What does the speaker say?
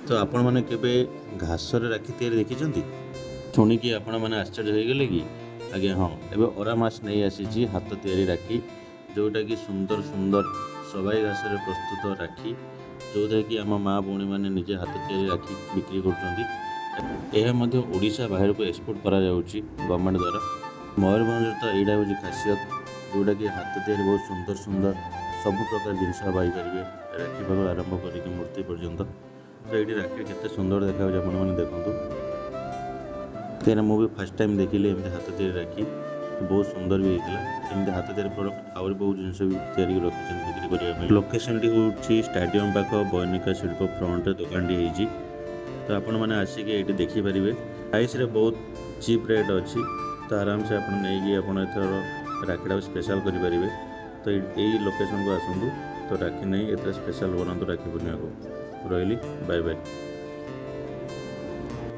तो आपण मैंने केबे घासर राखी तैयारी देखी शुणिकी आपण मैंने आश्चर्य हो गले कि आज्ञा हाँ एवं अरा मास नहीं आसी हाथ तैयारी राखी जोटा कि सुंदर सुंदर सबाई घासर प्रस्तुत राखी जो कि आम माँ भौणी मैंने निजे हाथ तैयारी राखी बिक्री करोड़शा बाहर को एक्सपोर्ट करा गवर्नमेंट द्वारा। मयूरभंज तो यहाँ हूँ खासियत जोटा कि हाथ तैयारी बहुत सुंदर सुंदर सब प्रकार जिनस पाइपर राखी पाखु आरंभ करके मूर्ति पर्यंत। तो ये राखी केते सुंदर देखा मैंने देखूँ कहीं मुझे फास्ट टाइम देखिली एमती हाथ तैयारी राखी बहुत सुंदर भी होता एमती हाथ तैयारी प्रोडक्ट आहुरी बहुत जिनस भी तैयारी रखी बिक्री करने। लोकेशन टी हूँ स्टाडियम पाख बैनिका शिल्प फ्रंट दुकान टी होती तो आपण मैंने आसिक ये देखिपारे प्राइस रे बहुत चीप रेट अच्छी तो आराम से आप एथर राखीटा स्पेशल करेंगे। तो यही लोकेशन को आसतु तो राखी नहीं एत स्पेशल बनातु राखी पूर्णिमा को। रही बाय बाय।